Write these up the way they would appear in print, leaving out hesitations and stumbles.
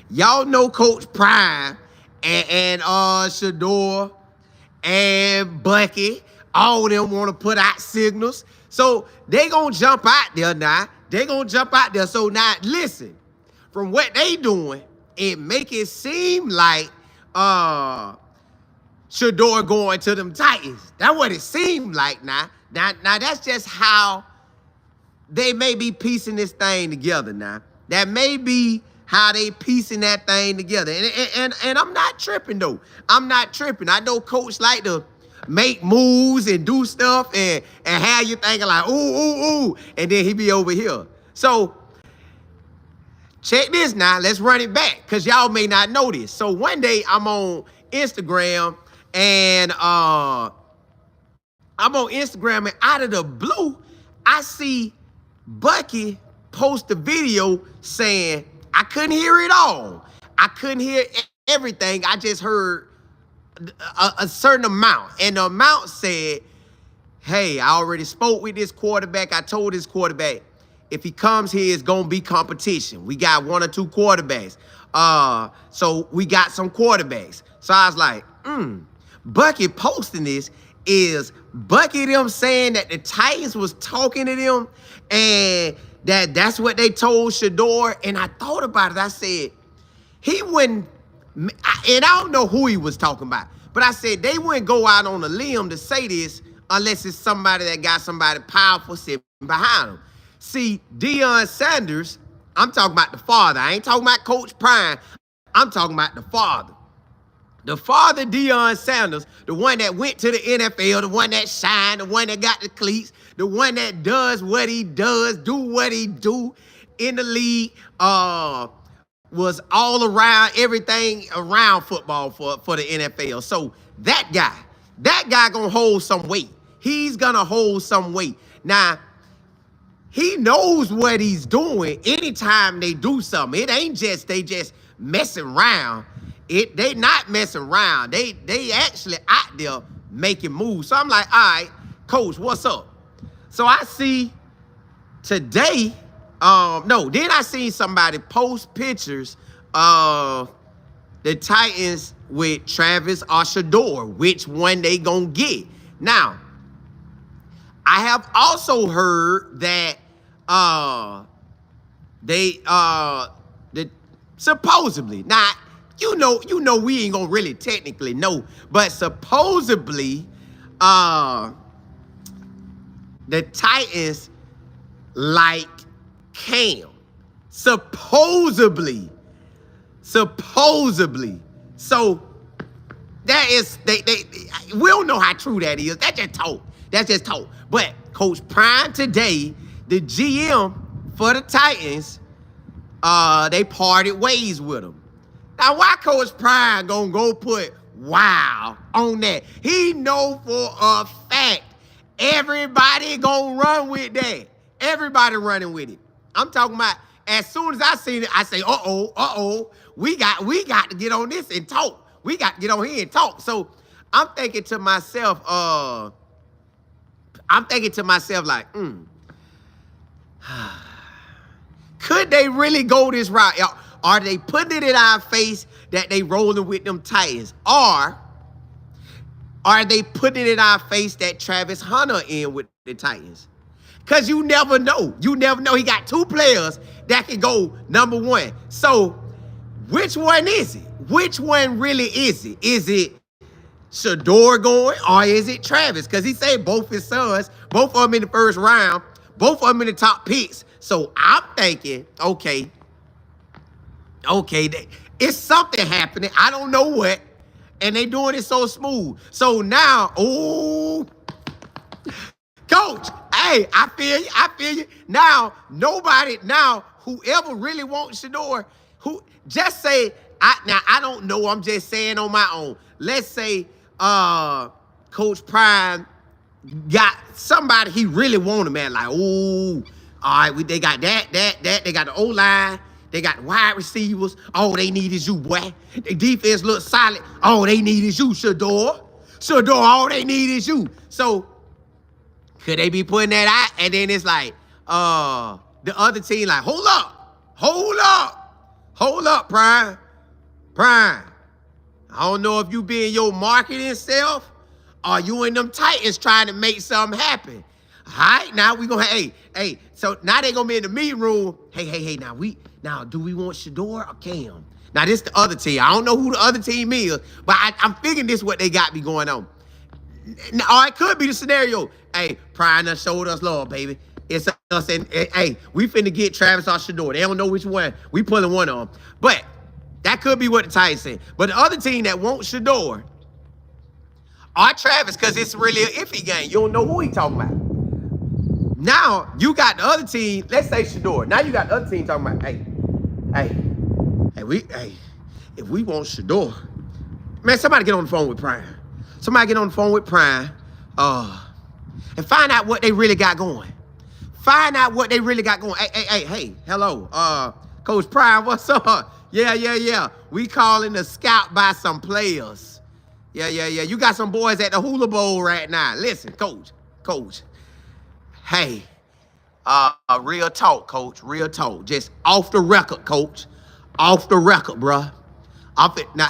Y'all know Coach Prime and Shedeur and Bucky, all of them want to put out signals. So they gonna jump out there now. They gonna jump out there. So now listen, from what they doing, it make it seem like Shedeur going to them Titans. That's what it seemed like now. Now that's just how they may be piecing this thing together now. That may be how they piecing that thing together. And I'm not tripping though. I'm not tripping. I know Coach like to make moves and do stuff and have you thinking like, ooh, and then he be over here. So check this now. Let's run it back because y'all may not know this. So one day I'm on Instagram and out of the blue, I see Bucky post a video saying, I couldn't hear it all. I couldn't hear everything. I just heard a certain amount. And the amount said, hey, I already spoke with this quarterback. I told this quarterback, if he comes here, it's going to be competition. We got one or two quarterbacks. So we got some quarterbacks. So I was like, Bucky posting this is Bucky them saying that the Titans was talking to them and that's what they told Shedeur. And I thought about it. I said, he wouldn't, and I don't know who he was talking about, but I said they wouldn't go out on a limb to say this unless it's somebody that got somebody powerful sitting behind them. See, Deion Sanders, I'm talking about the father. I ain't talking about Coach Prime. I'm talking about the father. The father, Deion Sanders, the one that went to the NFL, the one that shined, the one that got the cleats, the one that does what he does, do what he do in the league, was all around, everything around football for the NFL. So that guy gonna hold some weight. He's gonna hold some weight. Now, he knows what he's doing anytime they do something. It ain't just they just messing around. They not messing around. They actually out there making moves. So I'm like, all right, Coach, what's up? So I see today, then I seen somebody post pictures of the Titans with Travis or Shedeur, which one they gonna get. Now, I have also heard that supposedly, now you know we ain't gonna really technically know, but supposedly the Titans like Cam. Supposedly. So that is we don't know how true that is. That's just talk. But Coach Prime today, the GM for the Titans, they parted ways with him. Now, why Coach Prime gonna go put wow on that? He know for a fact everybody gonna run with that. Everybody running with it. I'm talking about as soon as I seen it, I say, we got to get on this and talk. We got to get on here and talk. So I'm thinking to myself, like, could they really go this route? Are they putting it in our face that they rolling with them Titans? Or are they putting it in our face that Travis Hunter in with the Titans? Because you never know. You never know. He got two players that can go number one. So which one is it? Which one really is it? Is it Shedeur going or is it Travis? Because he said both his sons, both of them in the first round, both of them in the top picks. So I'm thinking, okay, it's something happening. I don't know what. And they doing it so smooth. So now, Coach, hey, I feel you. Now, whoever really wants Shedeur, who just say, I don't know, I'm just saying on my own. Let's say Coach Prime got somebody he really want him at, like, all right, they got that. They got the O-line. They got wide receivers. All they need is you, boy. The defense looks solid. All they need is you, Shedeur. All they need is you. So, could they be putting that out? And then it's like, the other team like, hold up. Hold up, Prime. Prime. I don't know if you being your marketing self or you and them Titans trying to make something happen. All right, now we gonna, hey, so now they gonna be in the meeting room. Hey, now do we want Shedeur or Cam? Now this the other team. I don't know who the other team is, but I'm figuring this what they got me going on. Or it could be the scenario. Hey, Prime done showed us love, baby. It's us and hey, we finna get Travis or Shedeur. They don't know which one. We pulling one of them. But that could be what the Titans say. But the other team that wants Shedeur or Travis, because it's really an iffy game. You don't know who he talking about. Now, you got the other team, let's say Shedeur. Now you got the other team talking about, hey, if we want Shedeur, man, somebody get on the phone with Prime. Somebody get on the phone with Prime and find out what they really got going. Find out what they really got going. Hey, hello. Coach Prime, what's up? Yeah. We calling the scout by some players. Yeah. You got some boys at the Hula Bowl right now. Listen, Coach. Hey, real talk, Coach. Real talk. Just off the record, Coach. Off the record, bruh. Now,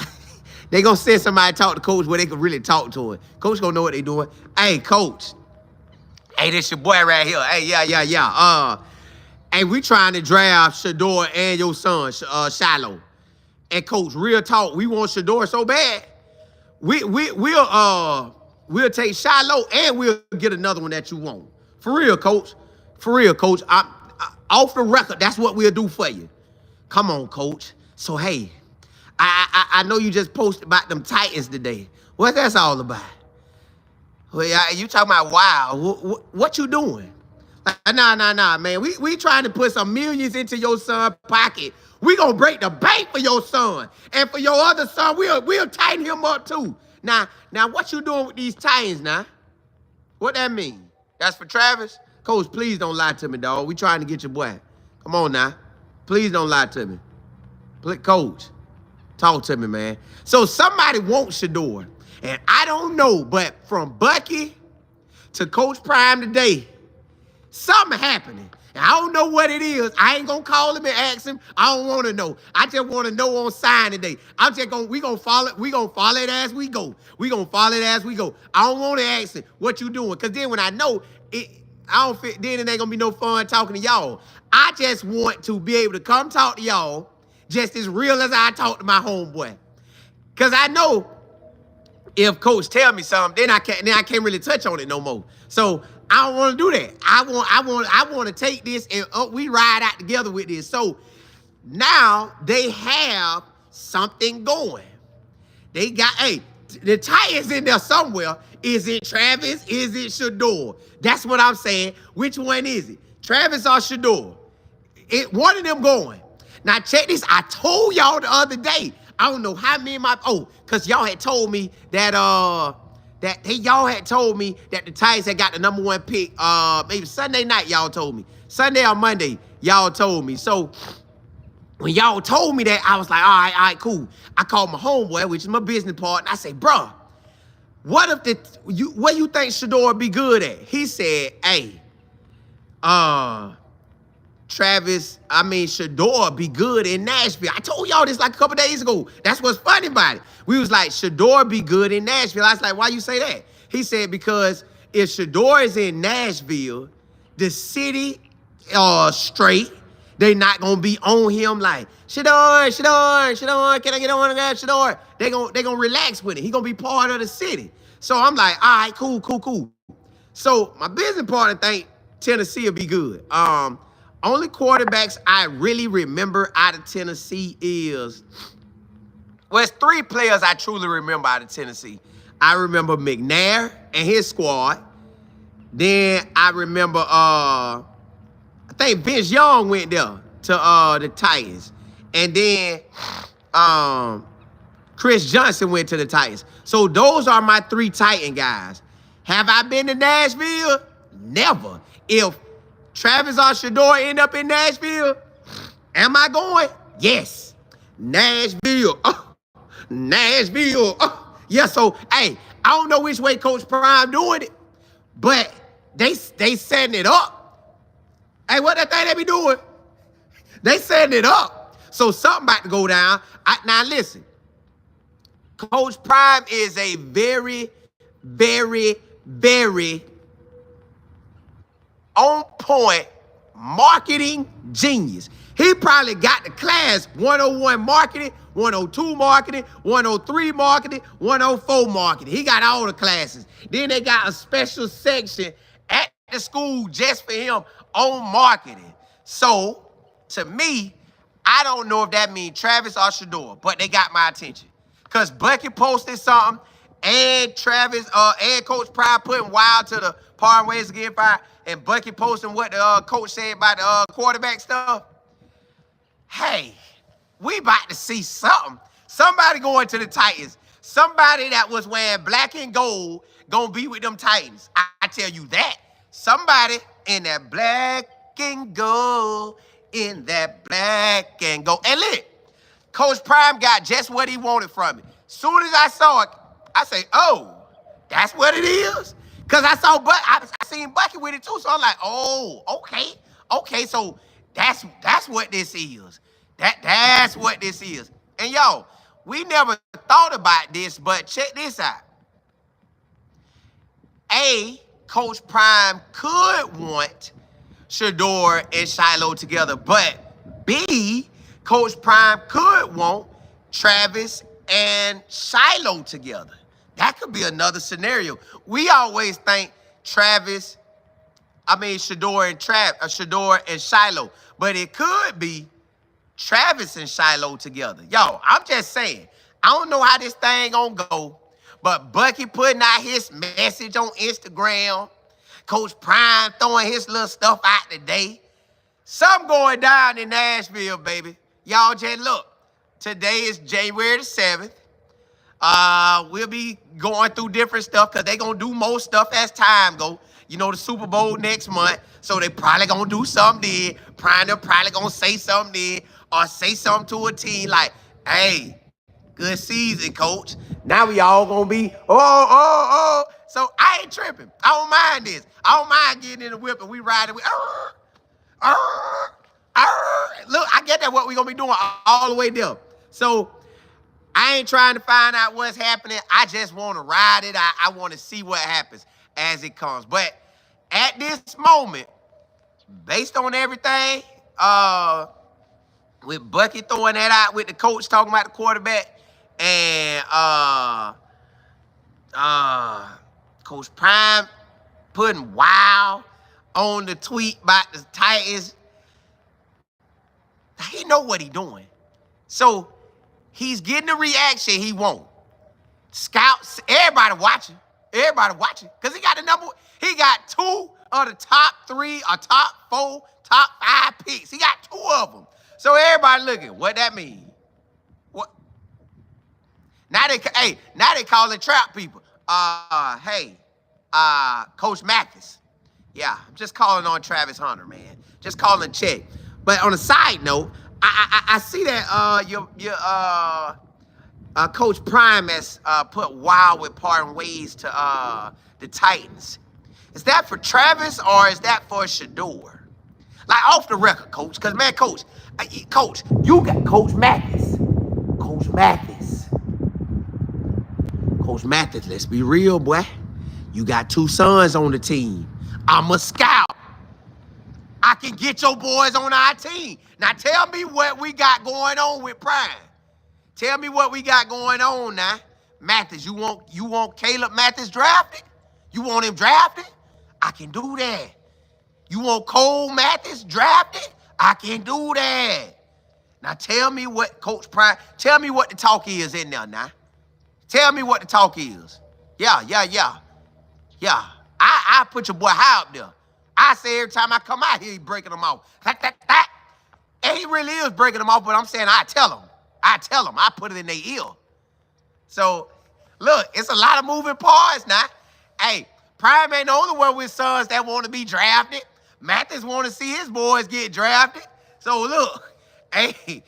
they gonna send somebody to talk to Coach where they can really talk to him. Coach gonna know what they doing. Hey, Coach. Hey, this your boy right here. Hey, yeah. Hey, we trying to draft Shedeur and your son, Shiloh. And Coach, real talk, we want Shedeur so bad. We'll take Shiloh and we'll get another one that you want. For real, Coach. Off the record, that's what we'll do for you. Come on, Coach. So, hey, I know you just posted about them Titans today. What that's all about? Well, you talking about, wow, what you doing? Nah, man. We trying to put some millions into your son's pocket. We gonna break the bank for your son. And for your other son, we'll tighten him up too. Now, what you doing with these Titans now? What that mean? That's for Travis? Coach, please don't lie to me, dog. We trying to get your boy. Come on now. Please don't lie to me. Coach, talk to me, man. So somebody wants Shedeur. And I don't know, but from Bucky to Coach Prime today, something happening. And I don't know what it is. I ain't gonna call him and ask him. I don't want to know. I just want to know on sign today. We gonna follow it as we go. I don't want to ask him what you doing. Cause then when I know it, then it ain't gonna be no fun talking to y'all. I just want to be able to come talk to y'all just as real as I talk to my homeboy. Cause I know if Coach tell me something, then I can't really touch on it no more. So I don't want to do that. I want to take this and we ride out together with this. So now they have something going. They got, the Titans in there somewhere. Is it Travis? Is it Shedeur? That's what I'm saying. Which one is it? Travis or Shedeur? One of them going. Now check this. I told y'all the other day. I don't know how many of my, because y'all had told me that y'all had told me that the Titans had got the #1 pick. Maybe Sunday night, y'all told me. Sunday or Monday, y'all told me. So when y'all told me that, I was like, all right, cool. I called my homeboy, which is my business partner. I say, bruh, where you think Shedeur would be good at? He said, hey, Shedeur be good in Nashville. I told y'all this like a couple days ago. That's what's funny about it. We was like, Shedeur be good in Nashville. I was like, why you say that? He said, because if Shedeur is in Nashville, the city straight, they not going to be on him like, Shedeur, can I get on that, Shedeur? They gonna relax with it. He going to be part of the city. So I'm like, all right, cool. So my business partner think Tennessee will be good. Only quarterbacks I really remember out of Tennessee it's 3 players I truly remember out of Tennessee. I remember McNair and his squad. Then I remember, I think Vince Young went there to the Titans. And then Chris Johnson went to the Titans. So those are my 3 Titan guys. Have I been to Nashville? Never. If Travis or Shedeur end up in Nashville, am I going? Yes. Nashville. Nashville. Yeah, so, hey, I don't know which way Coach Prime doing it, but they setting it up. Hey, what that thing they be doing? They setting it up. So something about to go down. Now listen, Coach Prime is a very, very, very on point marketing genius. He probably got the class 101 marketing, 102 marketing, 103 marketing, 104 marketing. He got all the classes. Then they got a special section at the school just for him on marketing. So, to me, I don't know if that means Travis or Shedeur, but they got my attention. Because Bucky posted something, and Travis, and Coach Prime putting wild to the parting ways again fired, and Bucky posting what the coach said about the quarterback stuff. Hey, we about to see something. Somebody going to the Titans. Somebody that was wearing black and gold gonna be with them Titans. I tell you that. Somebody in that black and gold, in that black and gold. And look, Coach Prime got just what he wanted from me. Soon as I saw it, I say, oh, that's what it is? Because I seen Bucky with it too, so I'm like, oh, okay. Okay, so that's what this is. That's what this is. And yo, we never thought about this, but check this out. A, Coach Prime could want Shedeur and Shiloh together, but B, Coach Prime could want Travis and Shiloh together. That could be another scenario. We always think Shedeur and Shiloh, but it could be Travis and Shiloh together. Yo, I'm just saying, I don't know how this thing gonna go, but Bucky putting out his message on Instagram, Coach Prime throwing his little stuff out today. Something going down in Nashville, baby. Y'all just look. Today is January the 7th. We'll be going through different stuff because they gonna do more stuff as time go. You know, the Super Bowl next month, so they probably gonna do something there. They're probably gonna say something there or say something to a team like, hey, good season, coach. Now we all gonna be, oh. So I ain't tripping. I don't mind this. I don't mind getting in the whip and we riding with, Look, I get that what we gonna be doing all the way there. So I ain't trying to find out what's happening. I just want to ride it. I want to see what happens as it comes. But at this moment, based on everything, with Bucky throwing that out, with the coach talking about the quarterback, and Coach Prime putting wow on the tweet about the Titans, he know what he doing. So he's getting the reaction he want. Scouts, everybody watching. Because he got 2 of the top 3 or top 4, top 5 picks. He got 2 of them. So everybody looking, what that mean? What? Now they calling trap people. Coach Mathis. Yeah, I'm just calling on Travis Hunter, man. Just calling check. But on a side note, I see that your Coach Prime has put wild with parting ways to the Titans. Is that for Travis or is that for Shedeur? Like off the record, coach. Because man, coach, you got Coach Mathis. Coach Mathis, let's be real, boy. You got 2 sons on the team. I'm a scout. I can get your boys on our team. Now tell me what we got going on with Prime. Tell me what we got going on now. Mathis, you want Caleb Mathis drafted? You want him drafted? I can do that. You want Cole Mathis drafted? I can do that. Now tell me what Coach Prime, tell me what the talk is in there now. Tell me what the talk is. Yeah. I put your boy high up there. I say every time I come out here, he breaking them off. And he really is breaking them off, but I'm saying I tell him. I put it in their ear. So, look, it's a lot of moving parts now. Hey, Prime ain't the only one with sons that want to be drafted. Mathis want to see his boys get drafted. So, look, hey,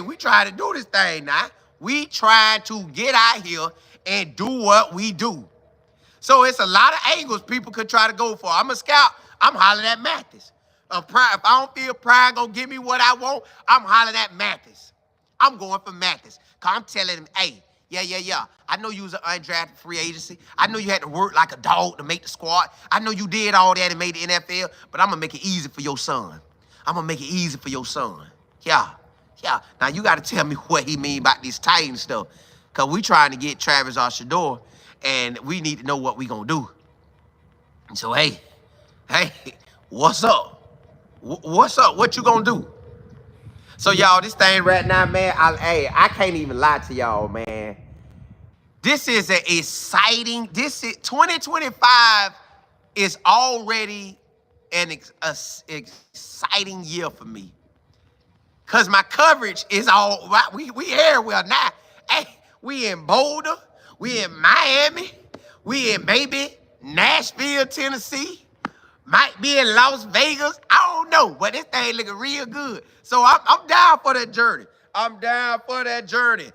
we trying to do this thing now. We trying to get out here and do what we do. So it's a lot of angles people could try to go for. I'm a scout. I'm hollering at Mathis. If I don't feel Prime gonna give me what I want, I'm hollering at Mathis. I'm going for Mathis. Cause I'm telling him, hey, yeah. I know you was an undrafted free agency. I know you had to work like a dog to make the squad. I know you did all that and made the NFL, but I'm gonna make it easy for your son. I'm gonna make it easy for your son. Yeah. Now you gotta tell me what he mean about this Titan stuff. Cause we trying to get Travis or Shedeur, and we need to know what we gonna do. So hey, what's up? What's up? What you gonna do? So y'all, this thing right now, man, I can't even lie to y'all, man. This is an exciting, 2025 is already an exciting year for me. Cause my coverage is all, we everywhere now. Hey, we in Boulder, we in Miami, we in maybe Nashville, Tennessee. Might be in Las Vegas. I don't know, but this thing looking real good. So I'm down for that journey. I'm down for that journey.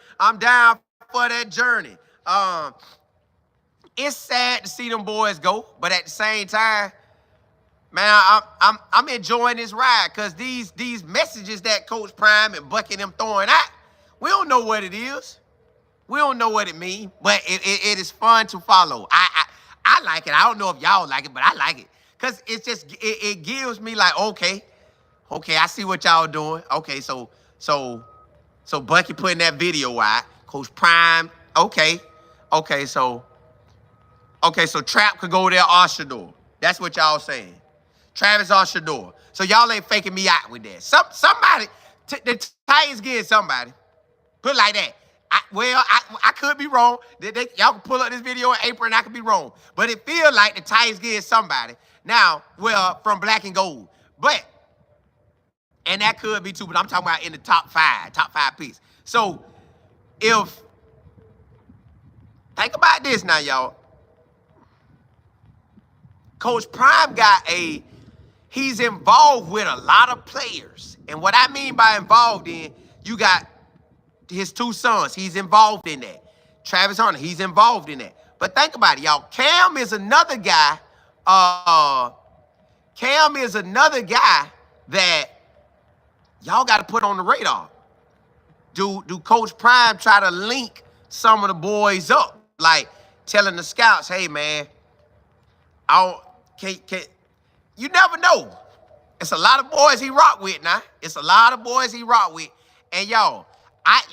It's sad to see them boys go, but at the same time, man, I'm enjoying this ride because these messages that Coach Prime and Bucky them throwing out, we don't know what it is. We don't know what it means, but it is fun to follow. I like it. I don't know if y'all like it, but I like it. Cause it's just it gives me like, okay, I see what y'all doing. Okay, so Bucky putting that video out. Coach Prime, okay, so Trap could go there or Shedeur. That's what y'all saying. Travis or Shedeur. So y'all ain't faking me out with that. Somebody, the Titans getting somebody. Put it like that. I could be wrong. Y'all can pull up this video in April and I could be wrong. But it feels like the Titans getting somebody. Now, well, from black and gold. But, and that could be too, but I'm talking about in the top five picks. So, think about this now, y'all. Coach Prime he's involved with a lot of players. And what I mean by involved in, you got his two sons. He's involved in that. Travis Hunter, he's involved in that. But think about it, y'all. Cam is another guy that y'all got to put on the radar. Do Coach Prime try to link some of the boys up, like telling the scouts, hey man, you never know. It's a lot of boys he rock with now. And y'all,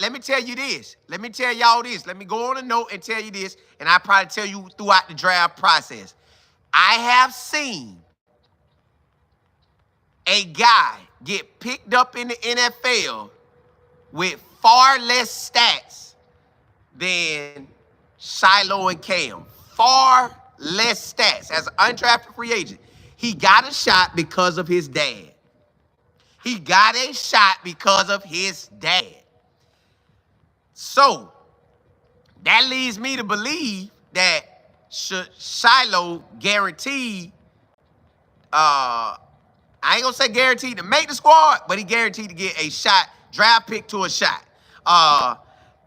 let me tell you this. Let me tell y'all this. Let me go on a note and tell you this, and I'll probably tell you throughout the draft process. I have seen a guy get picked up in the NFL with far less stats than Shiloh and Cam. Far less stats. As an undrafted free agent, he got a shot because of his dad. So, that leads me to believe that Shiloh guaranteed, I ain't gonna say guaranteed to make the squad, but he guaranteed to get a shot, draft pick to a shot.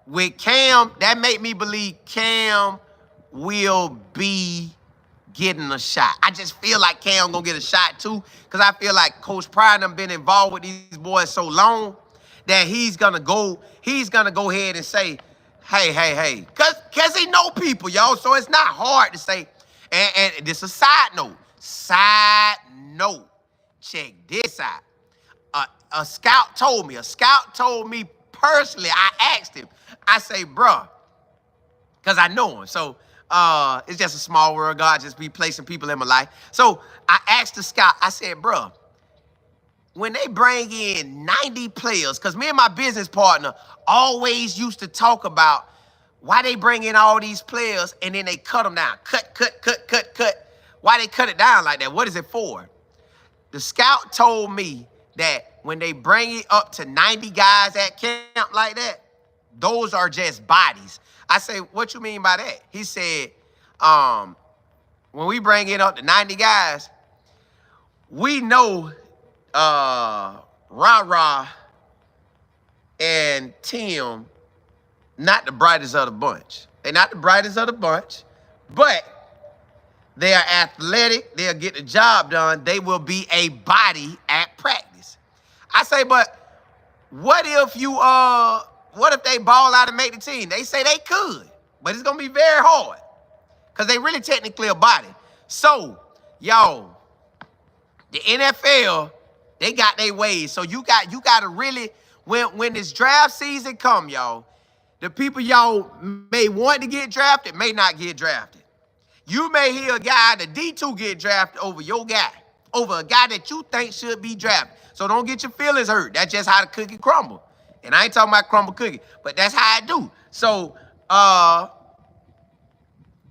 With Cam, that made me believe Cam will be getting a shot. I just feel like Cam gonna get a shot too, because I feel like Coach Pride done been involved with these boys so long that he's gonna go ahead and say, hey, cause he know people, y'all. So it's not hard to say. And this is a side note. Check this out. A scout told me personally, I asked him, I say, bruh, because I know him. So it's just a small world. God just be placing people in my life. So I asked the scout, I said, bruh, when they bring in 90 players, because me and my business partner always used to talk about why they bring in all these players and then they cut them down. Cut. Why they cut it down like that? What is it for? The scout told me that when they bring it up to 90 guys at camp like that, those are just bodies. I say, what you mean by that? He said, when we bring it up to 90 guys, we know Ra and Tim not the brightest of the bunch. They're not the brightest of the bunch, but They are athletic. They'll get the job done. They will be a body at practice. I say, but what if what if they ball out and make the team? They say they could, but it's gonna be very hard because they really technically a body. So, y'all, the NFL, they got their ways. So you got to really, when this draft season come, y'all, the people y'all may want to get drafted may not get drafted. You may hear a guy, the D2 get drafted over your guy, over a guy that you think should be drafted. So don't get your feelings hurt. That's just how the cookie crumble. And I ain't talking about crumble cookie, but that's how I do. So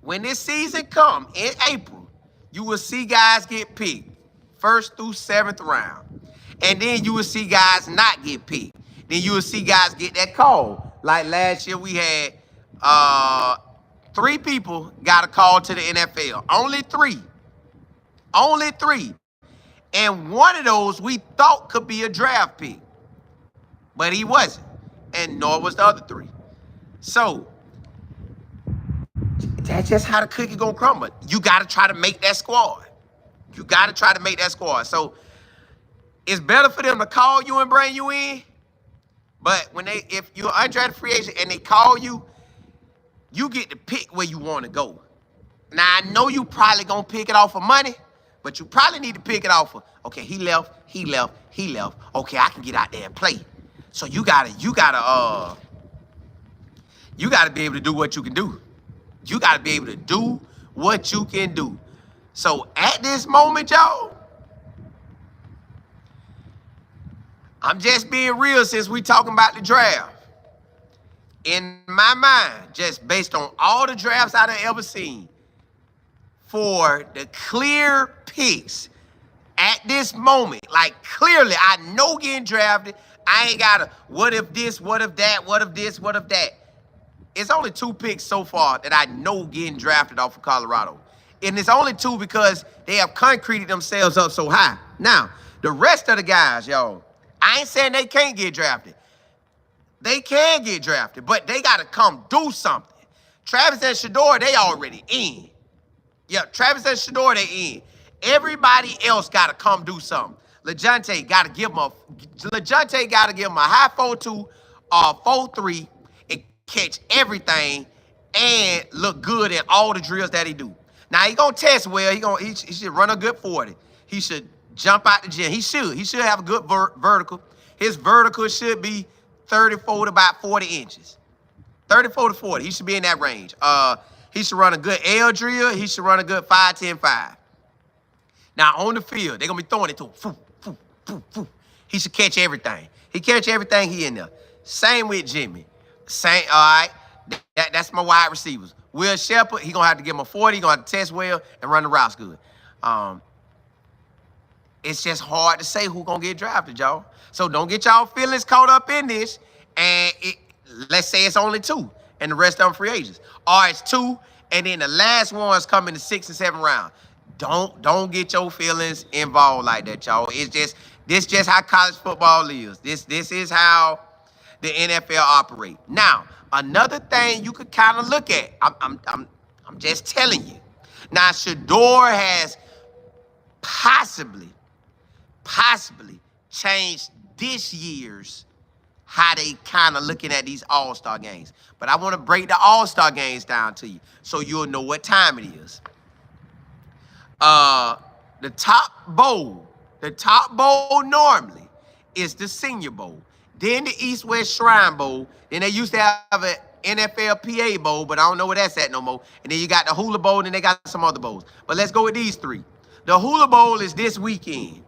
when this season come in April, you will see guys get picked 1st through 7th round. And then you will see guys not get picked. Then you will see guys get that call. Like last year we had 3 people got a call to the NFL. Only 3. Only 3. And one of those we thought could be a draft pick. But he wasn't. And nor was the other 3. So that's just how the cookie gonna crumble. You gotta try to make that squad. You gotta try to make that squad. So it's better for them to call you and bring you in. But if you're an undrafted free agent and they call you, you get to pick where you want to go. Now, I know you probably going to pick it off of money, but you probably need to pick it off of, okay, he left. Okay, I can get out there and play. So you gotta be able to do what you can do. You gotta be able to do what you can do. So at this moment, y'all, I'm just being real since we talking about the draft. In my mind, just based on all the drafts I've ever seen, for the clear picks at this moment, like clearly I know getting drafted, I ain't got to, what if this, what if that, what if this, what if that. It's only 2 picks so far that I know getting drafted off of Colorado. And it's only 2 because they have concreted themselves up so high. Now, the rest of the guys, y'all, I ain't saying they can't get drafted. They can get drafted, but they got to come do something. Travis and Shedeur, they already in. Yeah, Travis and Shedeur, they in. Everybody else got to come do something. LeJounte got to give him a high 4.2 or 4.3 and catch everything and look good at all the drills that he do. Now, he going to test well. He should run a good 40. He should jump out the gym. He should have a good vertical. His vertical should be 34 to about 40 inches. 34 to 40. He should be in that range. He should run a good L drill. He should run a good 5-10-5. Now, on the field, they're going to be throwing it to him. Foo, foo, foo, foo. He should catch everything. He catch everything he in there. Same with Jimmy. Same, all right. That's my wide receivers. Will Shepherd, he going to have to give him a 40. He going to have to test well and run the routes good. It's just hard to say who's going to get drafted, y'all. So don't get y'all feelings caught up in this. And let's say it's only 2 and the rest of them free agents. Or it's 2 and then the last ones come in the 6th and 7th round. Don't get your feelings involved like that, y'all. This just how college football is. This is how the NFL operate. Now, another thing you could kind of look at. I'm just telling you. Now, Shedeur has possibly changed this year's how they kind of looking at these All-Star games. But I want to break the All-Star games down to you so you'll know what time it is. The top bowl normally is the Senior Bowl. Then the East-West Shrine Bowl. Then they used to have an NFLPA Bowl, but I don't know where that's at no more. And then you got the Hula Bowl, and then they got some other bowls. But let's go with these 3. The Hula Bowl is this weekend.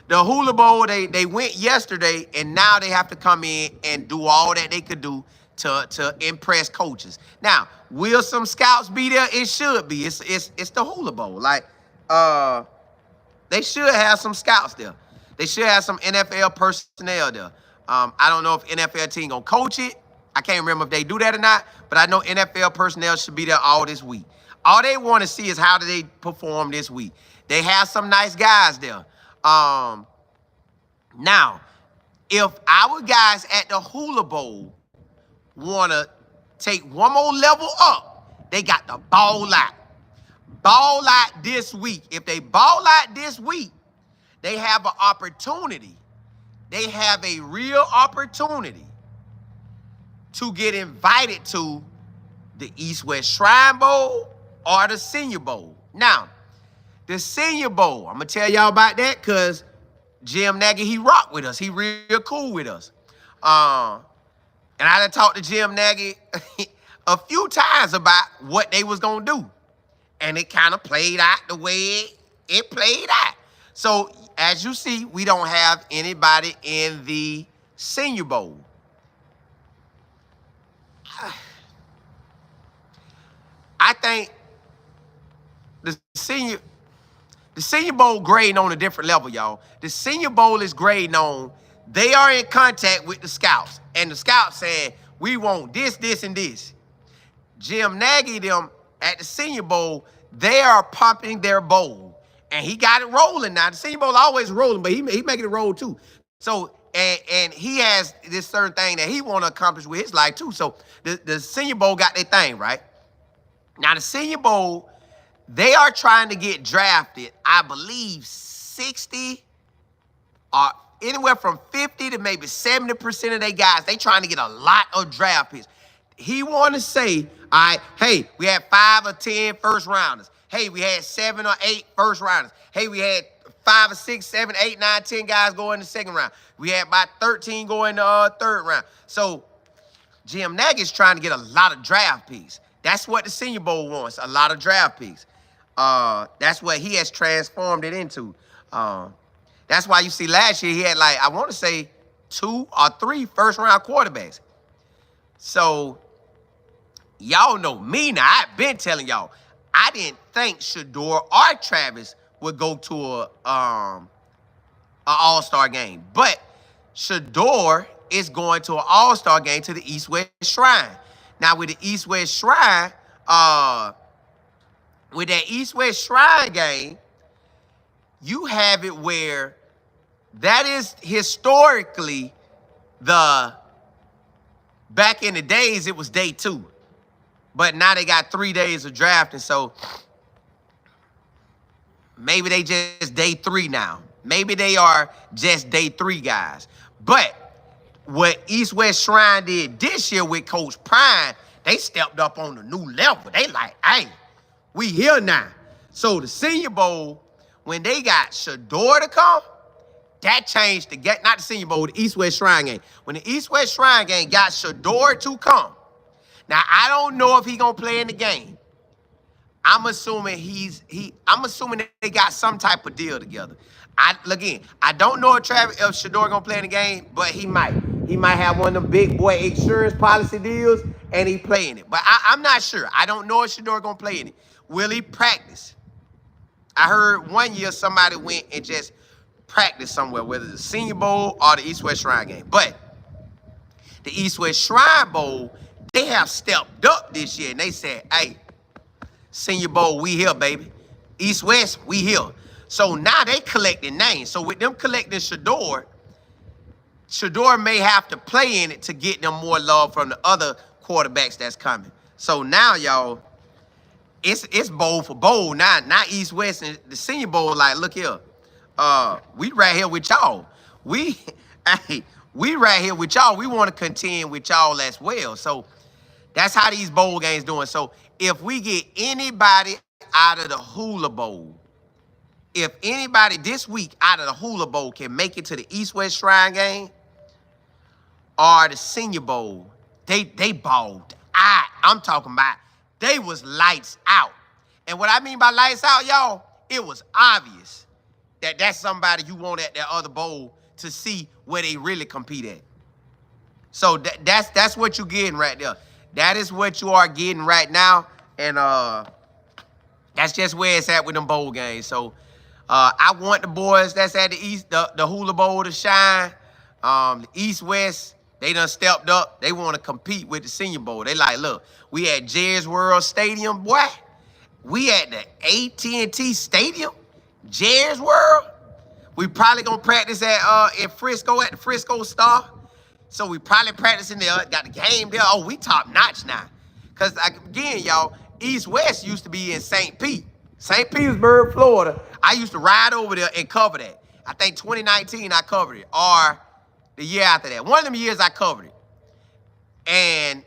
The Hula Bowl, they went yesterday, and now they have to come in and do all that they could do to impress coaches. Now, will some scouts be there? It should be. It's the Hula Bowl. Like, they should have some scouts there. They should have some NFL personnel there. I don't know if NFL team gonna coach it. I can't remember if they do that or not, but I know NFL personnel should be there all this week. All they want to see is how do they perform this week. They have some nice guys there. Now, if our guys at the Hula Bowl want to take one more level up, they got to ball out. ball out this week, if they ball out this week, they have an opportunity. They have a real opportunity to get invited to the East-West Shrine Bowl or the Senior Bowl. Now, the Senior Bowl, I'm going to tell y'all about that because Jim Nagy, he rocked with us. He real cool with us. And I done talked to Jim Nagy a few times about what they was going to do. And it kind of played out the way it played out. So, as you see, we don't have anybody in the Senior Bowl. I think the Senior Bowl grading on a different level, y'all. The Senior Bowl is grading on, they are in contact with the scouts. And the scouts saying, we want this, this, and this. Jim Nagy, them at the Senior Bowl, they are pumping their bowl. And he got it rolling now. The Senior Bowl always rolling, but he making it roll too. So, and he has this certain thing that he want to accomplish with his life too. So the Senior Bowl got their thing, right? Now the Senior Bowl, they are trying to get drafted, I believe 60 or anywhere from 50 to maybe 70% of their guys. They trying to get a lot of draft picks. He want to say, all right, hey, we had 5 or 10 first rounders. Hey, we had 7 or 8 first rounders. Hey, we had 5 or 6, 7, 8, 9, 10 guys go in the second round. We had about 13 go in the third round. So Jim Nagy's trying to get a lot of draft picks. That's what the Senior Bowl wants, a lot of draft picks. That's what he has transformed it into. That's why you see last year he had like, I want to say 2 or 3 first-round quarterbacks. So y'all know me now. I've been telling y'all, I didn't think Shedeur or Travis would go to a all-star game. But Shedeur is going to an all-star game to the East-West Shrine. Now with the East-West Shrine, with that East-West Shrine game, you have it where that is historically back in the days, it was day 2. But now they got 3 days of drafting, so maybe they just day 3 now. Maybe they are just day 3 guys. But what East-West Shrine did this year with Coach Prime, they stepped up on a new level. They like, hey, we here now. So the Senior Bowl, when they got Shedeur to come, that changed the game. Not the Senior Bowl, the East-West Shrine game. When the East-West Shrine game got Shedeur to come, now I don't know if he gonna play in the game. I'm assuming I'm assuming that they got some type of deal together. Again, I don't know if Shedeur gonna play in the game, but he might. He might have one of them big boy insurance policy deals, and he playing it. But I'm not sure. I don't know if Shedeur gonna play in it. Will he practice? I heard one year somebody went and just practiced somewhere, whether the Senior Bowl or the East-West Shrine game. But the East-West Shrine Bowl, they have stepped up this year, and they said, hey, Senior Bowl, we here, baby. East-West, we here. So now they collecting names. So with them collecting Shedeur may have to play in it to get them more love from the other quarterbacks that's coming. So now, y'all, it's bowl for bowl now. Not East-West and the Senior Bowl. Like, look here, we right here with y'all. We right here with y'all. We want to contend with y'all as well. So that's how these bowl games doing. So if we get anybody out of the Hula Bowl, if anybody this week out of the Hula Bowl can make it to the East-West Shrine game or the Senior Bowl, they balled out. I'm talking about they was lights out. And what I mean by lights out, y'all, it was obvious that that's somebody you want at that other bowl to see where they really compete at. So that's what you're getting right there. That is what you are getting right now. And that's just where it's at with them bowl games. So I want the boys that's at the East, the Hula Bowl to shine. The East-West, they done stepped up. They want to compete with the Senior Bowl. They like, look, we at Jerry's World Stadium, boy. We at the AT&T Stadium, Jerry's World. We probably gonna practice at in Frisco at the Frisco Star. So we probably practicing there. Got the game there. Oh, we top notch now. Cause again, y'all, East-West used to be in St. Pete. St. Petersburg, Florida. I used to ride over there and cover that. I think 2019 I covered it, or the year after that. One of them years I covered it. And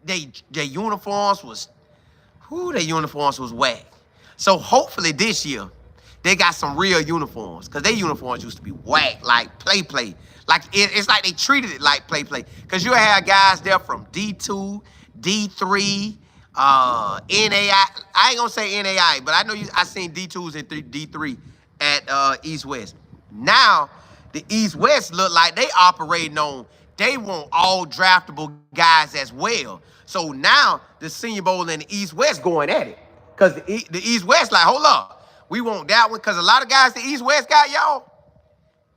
their uniforms was, their uniforms was whack. So hopefully this year, they got some real uniforms, because their uniforms used to be whack, like play. Like it's like they treated it like play. Because you had guys there from D2, D3, NAI. I ain't gonna say NAI, but I know I seen D2s and D3 at East West. Now the East West look like they operating on, they want all draftable guys as well. So now the Senior Bowl and the East West going at it. Because the East West like, hold up, we want that one. Because a lot of guys the East West got, y'all,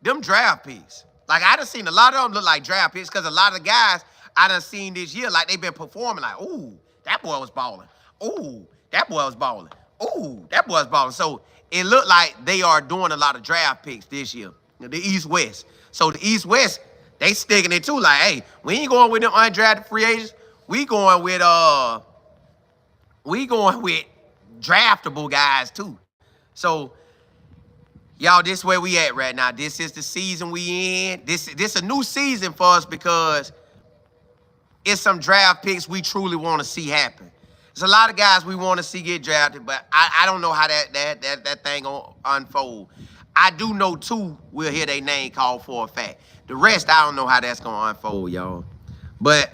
them draft picks. Like, I done seen a lot of them look like draft picks, because a lot of the guys I done seen this year, like, they been performing like, ooh, that boy was balling. Ooh, that boy was balling. Ooh, that boy was balling. So it looked like they are doing a lot of draft picks this year, the East West. So the East West, they sticking it too. Like, hey, we ain't going with them undrafted free agents. We going with draftable guys too. So, y'all, this is where we at right now. This is the season we in. This a new season for us, because it's some draft picks we truly want to see happen. There's a lot of guys we want to see get drafted, but I don't know how that thing gonna unfold. I do know two will hear their name called for a fact. The rest, I don't know how that's gonna unfold, y'all. But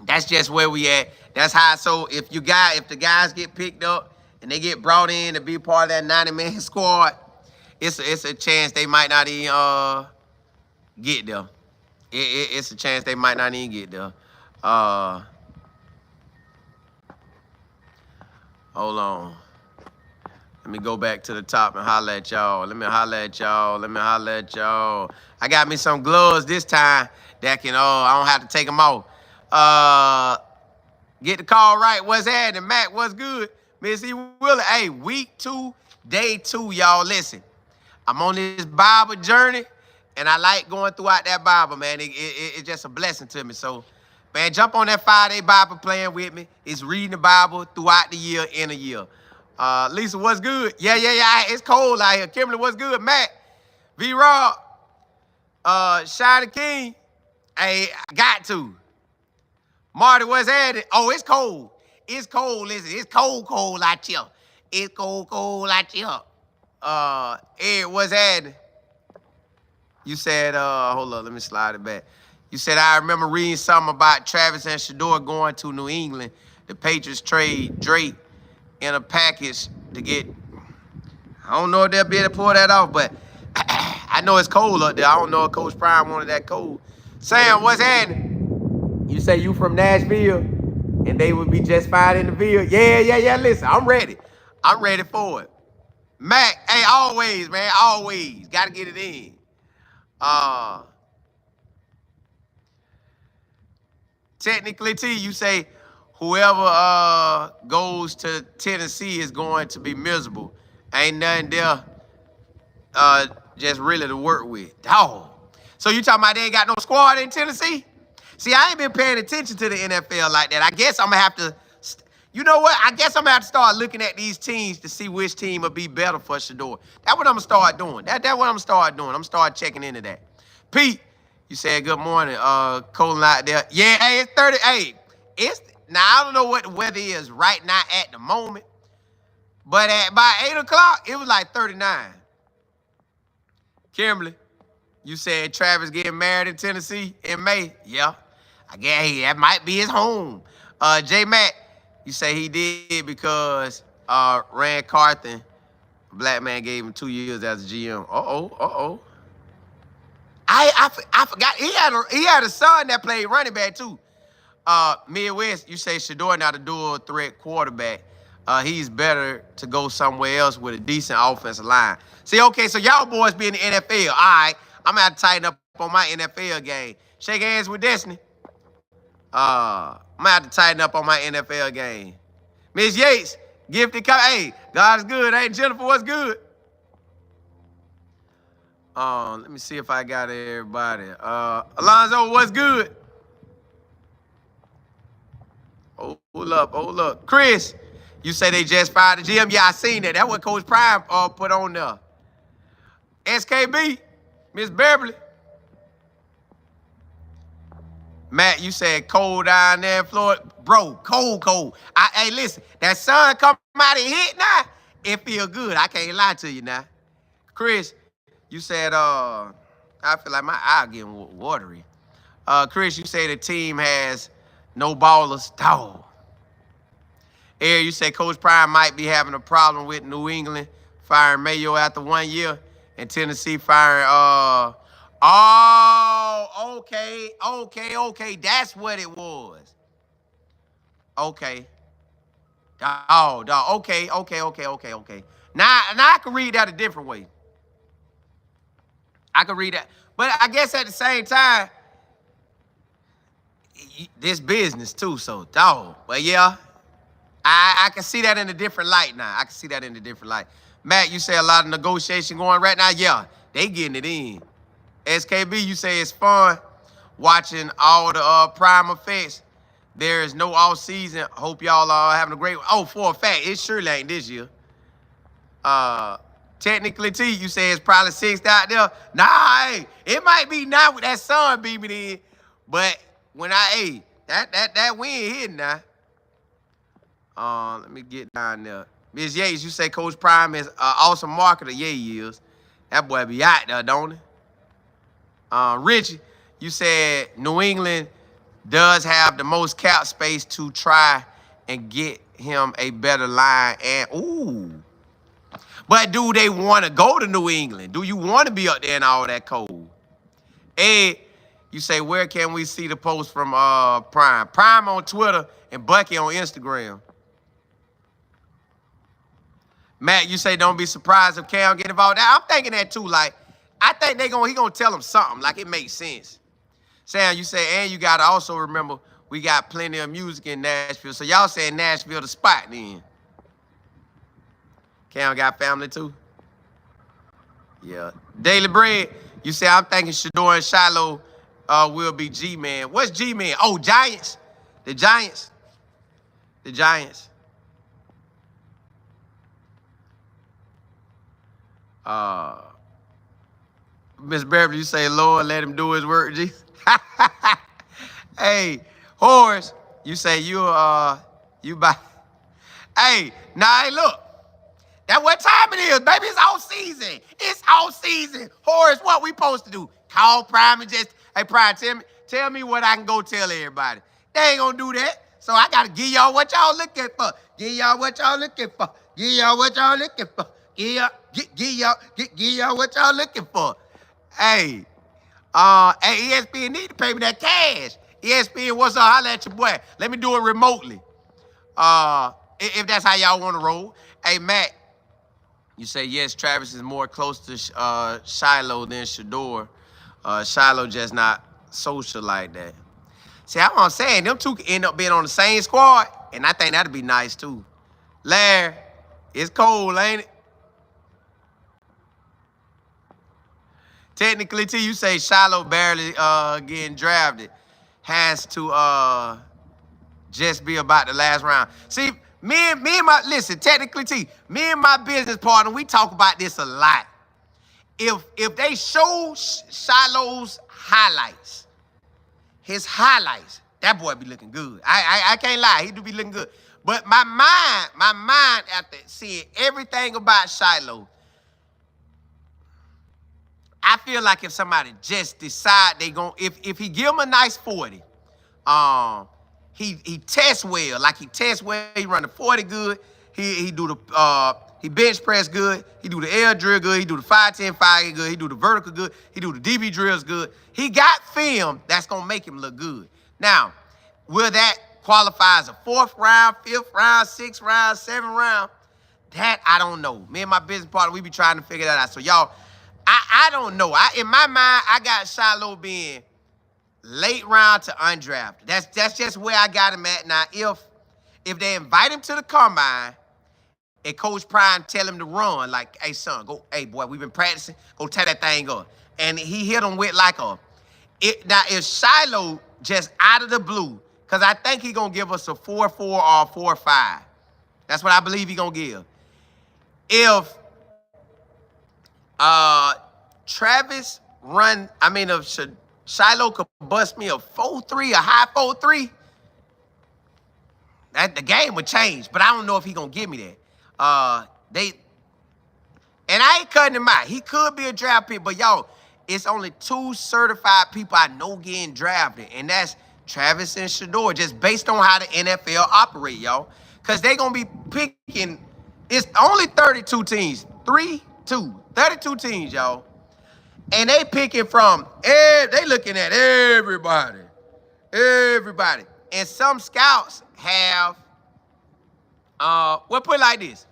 that's just where we at. That's how. So if the guys get picked up and they get brought in to be part of that 90-man squad, it's a chance they might not even get there. It's a chance they might not even get there. Hold on. Let me go back to the top and holler at y'all. Let me holler at y'all. I got me some gloves this time that can, I don't have to take them off. Get the call right. What's happening? Matt, what's good? Missy Willa. Hey, week 2, day 2, y'all. Listen, I'm on this Bible journey, and I like going throughout that Bible, man. It's just a blessing to me. So, man, jump on that 5-day Bible plan with me. It's reading the Bible throughout the year, in a year. Lisa, what's good? Yeah. It's cold out here. Kimberly, what's good? Matt, V-Rob, Shiny King. Hey, I got to. Marty, what's happening? Oh, it's cold. It's cold. Listen, it's cold out here. It's cold out here. Ed, what's happening? You said, hold on, let me slide it back. You said, I remember reading something about Travis and Shedeur going to New England. The Patriots trade Drake in a package to get, I don't know if they'll be able to pull that off, but I know it's cold up there. I don't know if Coach Prime wanted that cold. Sam, what's happening? You say you from Nashville, and they would be just fine in the field? Yeah. Listen, I'm ready. I'm ready for it. Mac, hey, always, man, always. Got to get it in. Technically, T, you say whoever goes to Tennessee is going to be miserable. Ain't nothing there just really to work with. Dog. So you talking about they ain't got no squad in Tennessee? See, I ain't been paying attention to the NFL like that. I guess I'm going to have to, you know what? I guess I'm going to have to start looking at these teams to see which team will be better for Shedeur. That's what I'm going to start doing. That's what I'm going to start doing. I'm going to start checking into that. Pete, you said good morning. Colin out there. Yeah, hey, it's 30. Hey, now I don't know what the weather is right now at the moment, but by 8 o'clock, it was like 39. Kimberly, you said Travis getting married in Tennessee in May. Yeah. I guess that might be his home. J Mac, you say he did because Rand Carthen, a black man, gave him 2 years as a GM. I forgot he had a son that played running back too. Midwest, you say Shedeur not a dual threat quarterback. He's better to go somewhere else with a decent offensive line. See, okay, so y'all boys be in the NFL. All right, I'm gonna have to tighten up on my NFL game. Shake hands with Destiny. I'm gonna have to tighten up on my NFL game. Miss Yates, gifted, hey, God's good, ain't Jennifer? What's good? Let me see if I got everybody. Alonzo, what's good? Hold up. Chris, You say they just fired the GM? Yeah, I seen that. That's what Coach Prime put on there. SKB, Miss Beverly. Matt, you said cold down there in Florida. Bro, cold. Hey, listen, that sun come out and hit now, it feel good. I can't lie to you now. Chris, you said, I feel like my eye getting watery. Chris, you say the team has no ballers. Dog. Eric, you say Coach Prime might be having a problem with New England firing Mayo after 1 year and Tennessee firing, oh, okay. That's what it was. Okay. Dog. Okay. Now I can read that a different way. I can read that. But I guess at the same time, this business too, so dog. But yeah, I can see that in a different light now. Matt, you say a lot of negotiation going right now. Yeah, they getting it in. SKB, you say it's fun watching all the prime effects. There is no off season. Hope y'all are having a great. Oh, for a fact, it surely ain't this year. Technically, T, you say it's probably 6th out there. Nah, hey, it might be now with that sun beaming in, but when that wind hitting now. Let me get down there. Ms. Yates, you say Coach Prime is an awesome marketer. Yeah, he is. That boy be out there, don't he? Richie, you said New England does have the most cap space to try and get him a better line. And ooh. But do they want to go to New England? Do you want to be up there in all that cold? Ed, you say, where can we see the post from Prime? Prime on Twitter and Bucky on Instagram. Matt, you say don't be surprised if Cam get involved. I'm thinking that too. Like, I think he gonna tell him something. Like, it makes sense. Sam, you say, and you gotta also remember we got plenty of music in Nashville. So y'all saying Nashville the spot then. Cam got family too? Yeah. Daily Bread, you say, I'm thinking Shedeur and Shiloh will be G-Man. What's G-Man? Oh, Giants. The Giants. Miss Beverly, you say, Lord, let him do his work, G. Hey, Horace, you say you buy. Hey, now, hey, look. That's what time it is, baby. It's off season. Horace, what we supposed to do? Call Prime and just, hey, Prime, tell me what I can go tell everybody. They ain't gonna do that. So I gotta give y'all what y'all looking for. Give y'all what y'all looking for. Hey, ESPN need to pay me that cash. ESPN, what's up? Holla at your boy. Let me do it remotely. If that's how y'all want to roll. Hey, Matt, you say, yes, Travis is more close to Shiloh than Shedeur. Shiloh just not social like that. See, that's what I'm saying. Them two could end up being on the same squad, and I think that'd be nice, too. Larry, it's cold, ain't it? Technically, T, you say Shiloh barely getting drafted. Has to just be about the last round. See, technically, T, me and my business partner, we talk about this a lot. If they show Shiloh's highlights, his highlights, that boy be looking good. I can't lie, he do be looking good. But my mind after seeing everything about Shiloh, I feel like if somebody just decide they gon' if he give him a nice 40, he tests well. Like, he tests well, he run the 40 good, he do the he bench press good, he do the air drill good, he do the 5-10 5 good, he do the vertical good, he do the DB drills good. He got film that's gonna make him look good. Now, will that qualify as a 4th round, 5th round, 6th round, 7th round? That I don't know. Me and my business partner, we be trying to figure that out. So y'all, I don't know. In my mind, I got Shiloh being late round to undrafted. That's just where I got him at. Now, if they invite him to the combine and Coach Prime tell him to run, like, hey, son, go, hey, boy, we've been practicing, go tear that thing up. And he hit him with like now, if Shiloh just out of the blue, because I think he going to give us a 4-4 or a 4-5. That's what I believe he gonna give. If Travis if Shiloh could bust me a 4-3, a high 4-3, that the game would change. But I don't know if he gonna give me that. And I ain't cutting him out. He could be a draft pick, but y'all, it's only 2 certified people I know getting drafted, and that's Travis and Shedeur, just based on how the NFL operate, y'all. Because they going to be picking, it's only 32 teams. 32 teams, y'all. And they picking from, they looking at everybody. Everybody. And some scouts have, put it like this.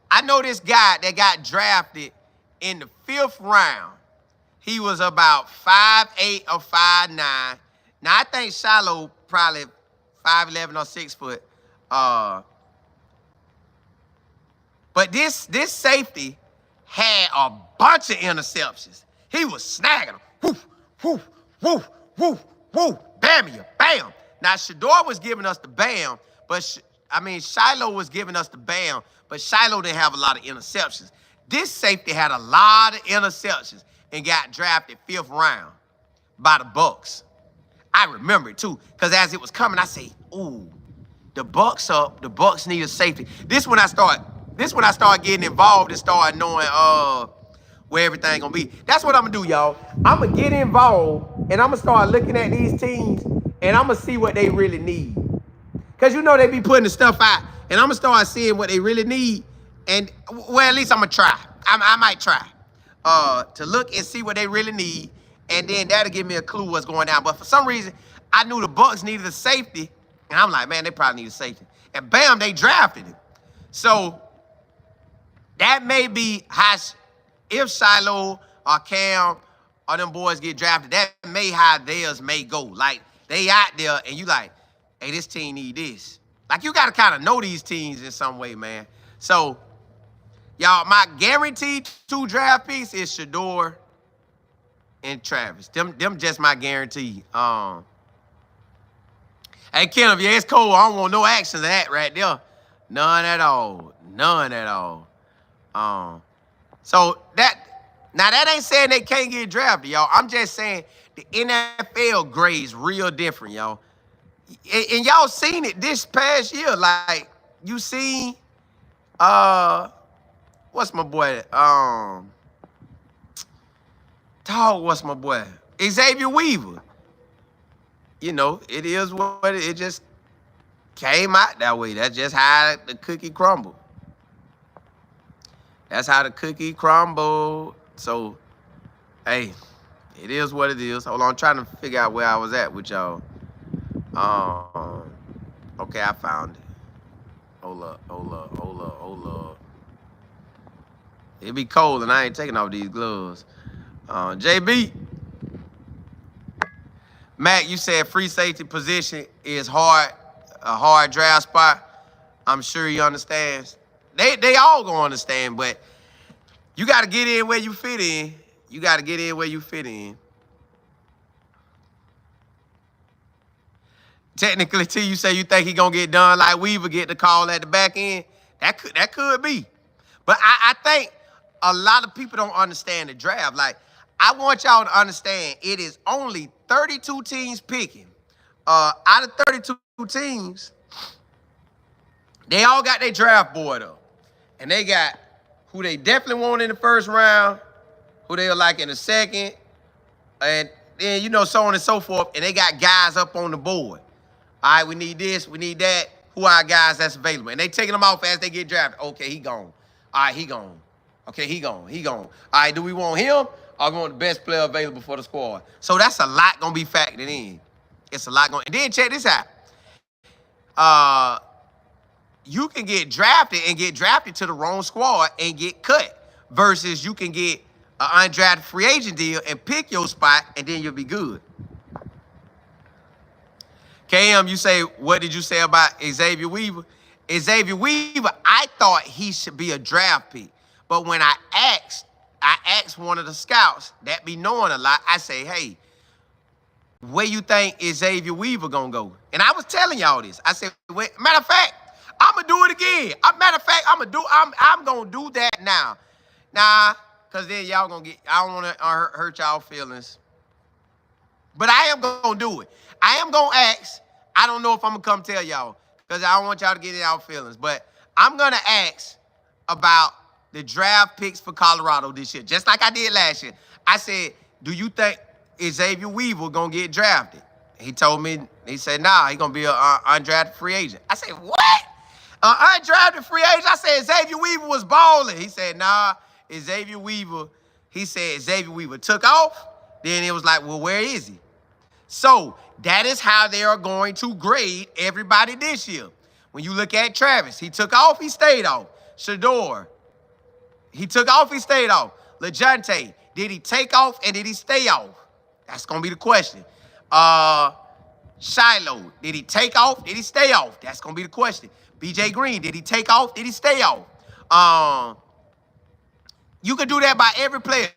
I know this guy that got drafted in the 5th round. He was about 5'8" or 5'9". Now, I think Shiloh probably 5'11" or 6 foot. But this safety had a bunch of interceptions. He was snagging them. Woof, woof, woof, woof, woof. Bam, bam. Now, Shedeur was giving us the bam, but Shiloh was giving us the bam, but Shiloh didn't have a lot of interceptions. This safety had a lot of interceptions and got drafted 5th round by the Bucs. I remember it too, because as it was coming, I say, ooh, the Bucs up, the Bucs need a safety. This when I start getting involved and start knowing where everything gonna be. That's what I'm gonna do, y'all. I'm gonna get involved and I'm gonna start looking at these teams and I'm gonna see what they really need. Cause you know they be putting the stuff out and I'm gonna start seeing what they really need. And well, at least I'm gonna try. I might try to look and see what they really need, and then that'll give me a clue what's going down. But for some reason, I knew the Bucs needed a safety, and I'm like, man, they probably need a safety. And bam, they drafted him. So that may be how, if Shiloh or Cam or them boys get drafted, that may how theirs may go. Like, they out there, and you like, hey, this team need this. Like, you got to kind of know these teams in some way, man. So, y'all, my guaranteed 2 draft picks is Shedeur and Travis. Them just my guarantee. Hey, Kenneth, yeah, it's cold. I don't want no action of that right there. None at all. None at all. So that ain't saying they can't get drafted, y'all. I'm just saying the NFL grades real different, y'all. And y'all seen it this past year. Like, you seen, what's my boy? What's my boy? Xavier Weaver. You know, it is what it just came out that way. That's just how the cookie crumbled. That's how the cookie crumbled. So, hey, it is what it is. Hold on, I'm trying to figure out where I was at with y'all. Okay, I found it. Hold up. It be cold and I ain't taking off these gloves. JB. Mac, you said free safety position is hard, a hard draft spot. I'm sure he understands. They all gonna understand, but you gotta get in where you fit in. You gotta get in where you fit in. Technically, T, you say you think he gonna get done like Weaver, get the call at the back end. That could be. But I think a lot of people don't understand the draft. Like, I want y'all to understand it is only 32 teams picking. Out of 32 teams, they all got their draft board up. And they got who they definitely want in the 1st round, who they'll like in the 2nd, and then, you know, so on and so forth. And they got guys up on the board. All right, we need this, we need that. Who are our guys that's available? And they taking them off as they get drafted. Okay, he gone. All right, he gone. Okay, he gone. All right, do we want him or we want the best player available for the squad? So that's a lot going to be factored in. It's a lot going. And then check this out. You can get drafted to the wrong squad and get cut versus you can get an undrafted free agent deal and pick your spot and then you'll be good. KM, you say, what did you say about Xavier Weaver? Xavier Weaver, I thought he should be a draft pick. But when I asked one of the scouts that be knowing a lot, I say, hey, where you think Xavier Weaver gonna go? And I was telling y'all this. I said, matter of fact, I'ma do it again. Matter of fact, I'm gonna do that now. Nah, cause then y'all gonna get. I don't wanna hurt y'all feelings. But I am gonna do it. I am gonna ask. I don't know if I'm gonna come tell y'all, because I don't want y'all to get in y'all feelings. But I'm gonna ask about the draft picks for Colorado this year, just like I did last year. I said, do you think Xavier Weaver gonna get drafted? He told me, he said, nah, he gonna be an undrafted free agent. I said, what? An undrafted free agent? I said, Xavier Weaver was balling. He said, nah, Xavier Weaver. He said Xavier Weaver took off. Then it was like, well, where is he? So that is how they are going to grade everybody this year. When you look at Travis, he took off, he stayed off. Shedeur, he took off, he stayed off. LeJounte, did he take off and did he stay off? That's going to be the question. Shiloh, did he take off? Did he stay off? That's going to be the question. BJ Green, did he take off? Did he stay off? You can do that by every player.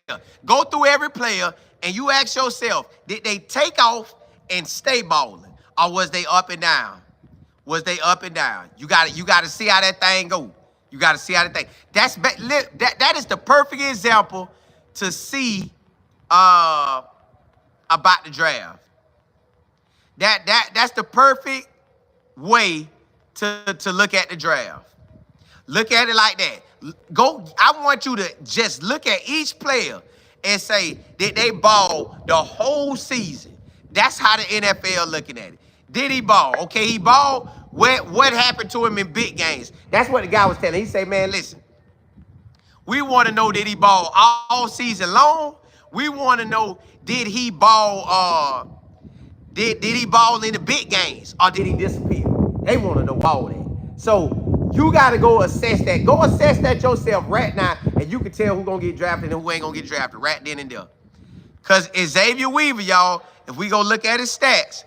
Go through every player and you ask yourself, did they take off and stay balling? Or was they up and down? Was they up and down? You got to see how that thing go. You got to see how that thing. That is the perfect example to see about the draft. That's the perfect way to look at the draft. Look at it like that. I want you to just look at each player and say, did they ball the whole season? That's how the NFL looking at it. Did he ball? Okay, he balled. What happened to him in big games? That's what the guy was telling. He said, man, listen, we want to know, did he ball all season long? We want to know, did he ball did he ball in the big games or did he disappear? They want to know all that. So you got to go assess that. Go assess that yourself right now, and you can tell who's going to get drafted and who ain't going to get drafted right then and there. Because Xavier Weaver, y'all, if we go look at his stats,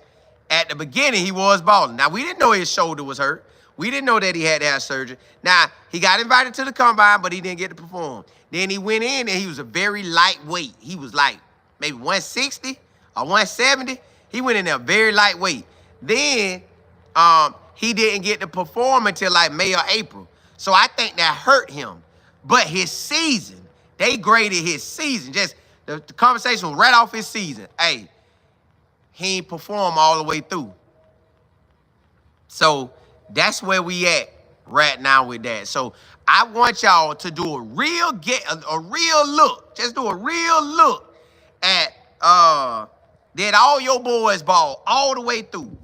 at the beginning, he was balling. Now, we didn't know his shoulder was hurt. We didn't know that he had to have surgery. Now, he got invited to the combine, but he didn't get to perform. Then he went in, and he was a very lightweight. He was like maybe 160 or 170. He went in there very lightweight. Then he didn't get to perform until like May or April. So I think that hurt him. But his season, they graded his season. Just the conversation was right off his season. Hey, he ain't perform all the way through. So that's where we at right now with that. So I want y'all to do a real look. Just do a real look at did all your boys ball all the way through?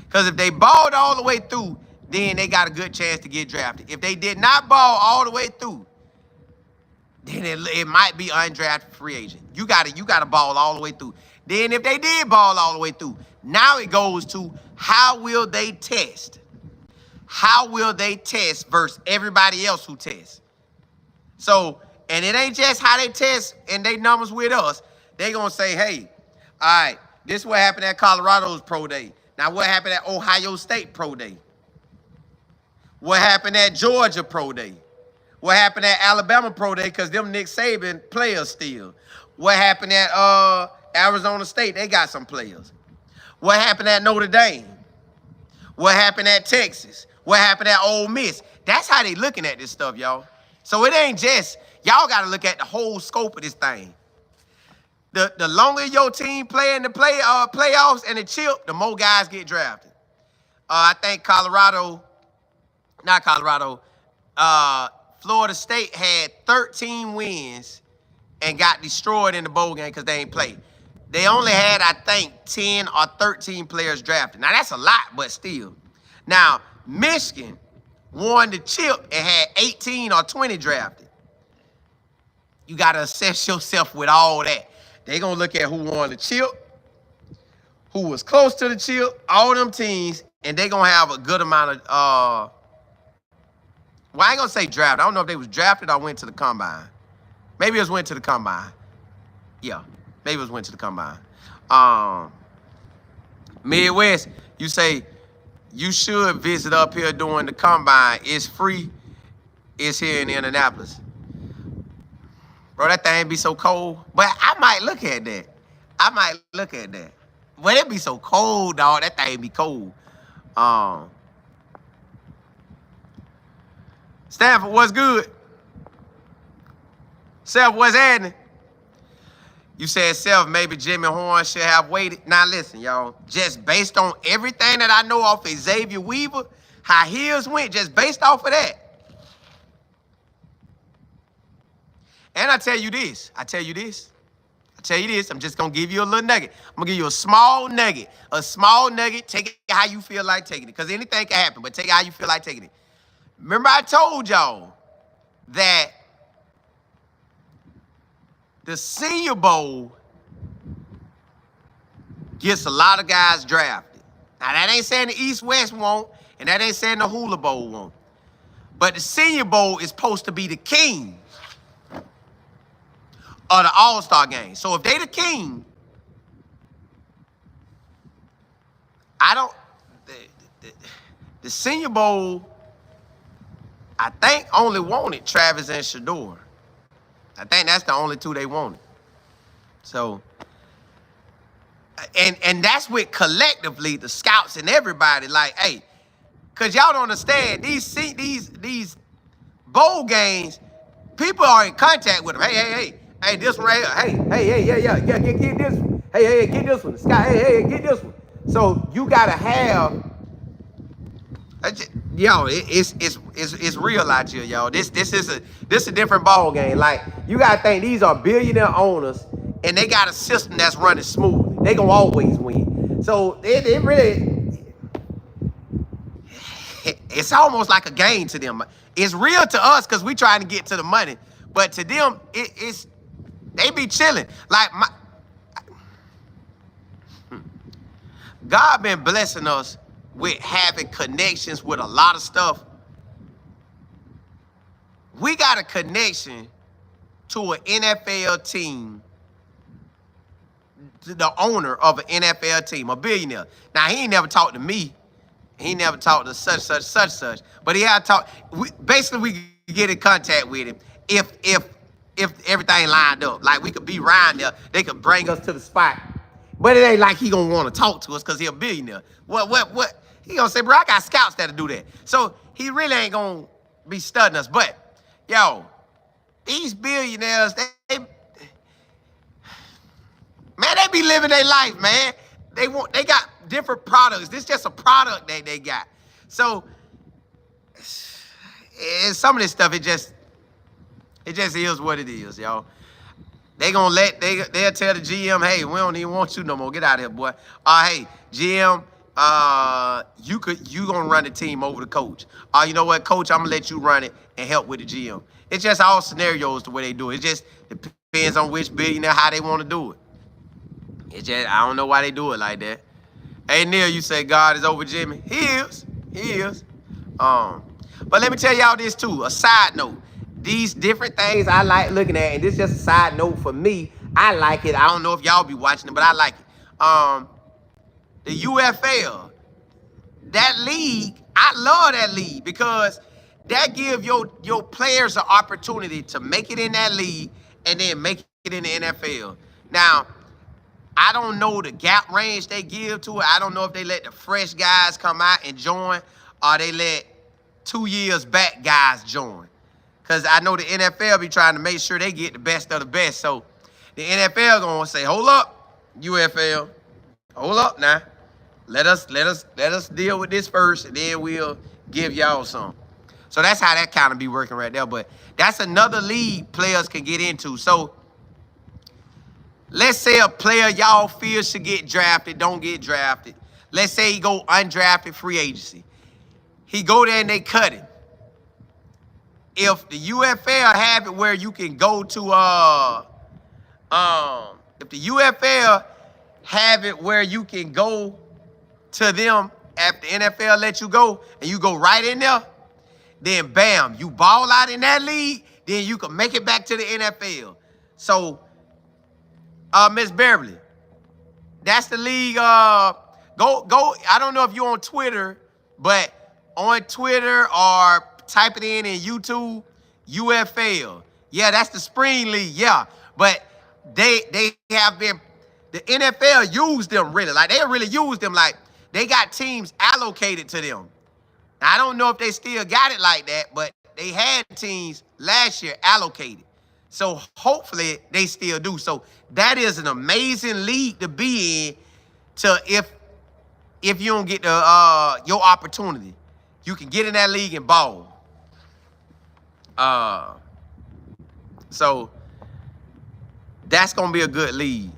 Because if they balled all the way through, then they got a good chance to get drafted. If they did not ball all the way through, then it might be undrafted free agent. You got to ball all the way through. Then if they did ball all the way through, now it goes to how will they test? How will they test versus everybody else who tests? So, and it ain't just how they test and they numbers with us. They going to say, hey, all right, this is what happened at Colorado's pro day. Now, what happened at Ohio State pro day? What happened at Georgia pro day? What happened at Alabama pro day? Because them Nick Saban players still. What happened at Arizona State? They got some players. What happened at Notre Dame? What happened at Texas? What happened at Ole Miss? That's how they looking at this stuff, y'all. So it ain't just, y'all got to look at the whole scope of this thing. The longer your team play in the playoffs and the chip, the more guys get drafted. I think Florida State had 13 wins and got destroyed in the bowl game because they ain't played. They only had, I think, 10 or 13 players drafted. Now, that's a lot, but still. Now, Michigan won the chip and had 18 or 20 drafted. You got to assess yourself with all that. They're going to look at who won the chip, who was close to the chip, all them teams, and they're going to have a good amount of, well, I ain't going to say draft. I don't know if they was drafted or went to the combine. Maybe it was went to the combine. Yeah, maybe it was went to the combine. Midwest, you say you should visit up here during the combine. It's free. It's here in Indianapolis. Bro, that thing be so cold. But I might look at that. But it be so cold, dog. That thing be cold. Stanford, what's good? Self, what's happening? You said, Self, maybe Jimmy Horn should have waited. Now, listen, y'all. Just based on everything that I know off of Xavier Weaver, how his went, just based off of that. And I tell you this. I'm just going to give you a little nugget. I'm going to give you a small nugget. Take it how you feel like taking it. Because anything can happen, but take it how you feel like taking it. Remember I told y'all that the Senior Bowl gets a lot of guys drafted. Now, that ain't saying the East-West won't, and that ain't saying the Hula Bowl won't. But the Senior Bowl is supposed to be the king of the All-Star game. So if they the king, the Senior Bowl, I think only wanted Travis and Shedeur. I think that's the only two they wanted. So, and that's with collectively the scouts and everybody, like, hey, cause y'all don't understand, these bowl games, people are in contact with them. Hey, this one right here. Hey, get this one. Hey, get this one. Scott, hey, get this one. So you gotta have, yo, it's real out here, y'all. This is a different ball game. Like, you gotta think these are billionaire owners, and they got a system that's running smoothly. They gonna always win. So it really, it's almost like a game to them. It's real to us because we trying to get to the money, but to them, it's they be chilling. Like God been blessing us with having connections with a lot of stuff. We got a connection to an NFL team, to the owner of an NFL team, a billionaire. Now, he ain't never talked to me. He never talked to such. But he had talked. Basically, we could get in contact with him if everything lined up. Like, we could be around there. They could bring us to the spot. But it ain't like he gonna want to talk to us because he a billionaire. What? He gonna say, bro, I got scouts that'll do that. So he really ain't gonna be studying us. But, yo, these billionaires, they be living their life, man. They got different products. This is just a product that they got. So, some of this stuff, it just is what it is, y'all. They'll tell the GM, hey, we don't even want you no more. Get out of here, boy. Hey, GM, you gonna run the team over the coach. You know what, coach, I'm gonna let you run it and help with the GM. It's just all scenarios the way they do it. It just depends on which billionaire, how they want to do it. It's just, I don't know why they do it like that. Hey, Neil, you say God is over Jimmy. He is. But let me tell y'all this too, a side note. These different things I like looking at, and this is just a side note for me. I like it. I don't know if y'all be watching it, but I like it. The UFL, that league, I love that league because that give your players an opportunity to make it in that league and then make it in the NFL. Now, I don't know the gap range they give to it. I don't know if they let the fresh guys come out and join or they let 2 years back guys join. Because I know the NFL be trying to make sure they get the best of the best. So the NFL going to say, hold up, UFL. Hold up now. Let us deal with this first, and then we'll give y'all some. So that's how that kind of be working right there. But that's another league players can get into. So let's say a player y'all feel should get drafted, don't get drafted. Let's say he go undrafted free agency. He go there and they cut him. If the UFL have it where you can go to if the UFL have it where you can go to them after NFL let you go and you go right in there, then bam, you ball out in that league, then you can make it back to the NFL. So Miss Beverly, that's the league. Go. I don't know if you're on Twitter, but on Twitter or type it in YouTube, UFL. Yeah, that's the spring league. Yeah, but they have been, the NFL used them really. Like, they really used them. Like, they got teams allocated to them. Now, I don't know if they still got it like that, but they had teams last year allocated. So hopefully they still do. So that is an amazing league to be in. To if you don't get the your opportunity, you can get in that league and ball. So that's gonna be a good league.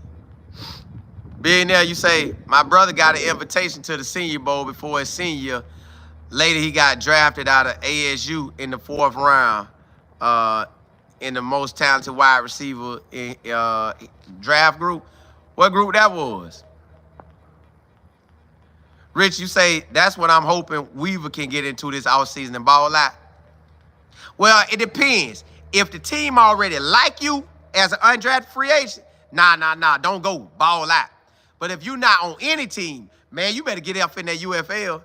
Billionaire, you say, my brother got an invitation to the Senior Bowl before his senior year. Later, he got drafted out of ASU in the 4th round in the most talented wide receiver in, draft group. What group that was? Rich, you say, that's what I'm hoping Weaver can get into this offseason and ball out. Well, it depends. If the team already like you as an undrafted free agent, nah, don't go ball out. But if you're not on any team, man, you better get off in that UFL.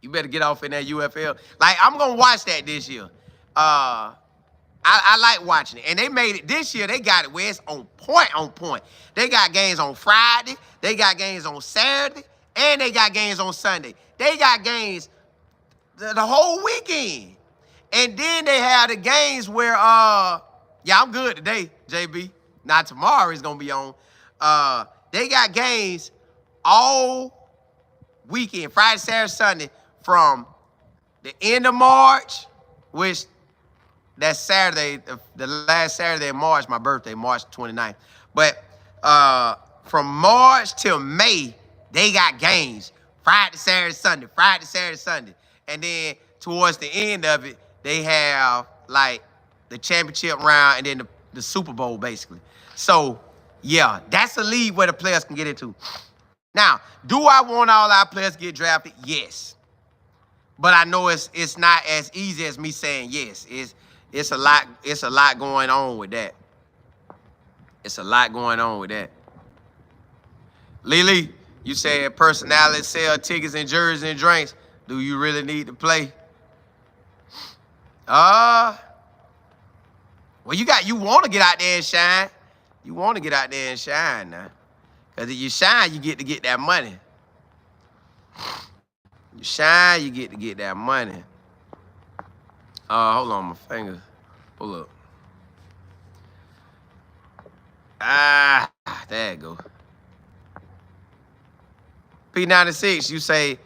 You better get off in that UFL. Like, I'm going to watch that this year. I like watching it. And they made it this year. They got it where it's on point. They got games on Friday. They got games on Saturday. And they got games on Sunday. They got games the whole weekend. And then they have the games where, yeah, I'm good today, JB. Not tomorrow it's going to be on. They got games all weekend, Friday, Saturday, Sunday, from the end of March, which that's Saturday, the last Saturday in March, my birthday, March 29th. But from March till May, they got games, Friday, Saturday, Sunday, Friday, Saturday, Sunday. And then towards the end of it, they have, like, the championship round and then the Super Bowl, basically. So, yeah, that's a league where the players can get into. Now, do I want all our players to get drafted? Yes. But I know it's not as easy as me saying yes. It's a lot going on with that. It's a lot going on with that. Lily, you said personality sell tickets and jerseys and drinks. Do you really need to play? Well, you want to get out there and shine. You want to get out there and shine now. Because if you shine, you get to get that money. You shine, you get to get that money. Hold on, my finger. Pull up. There you go. P96, you say,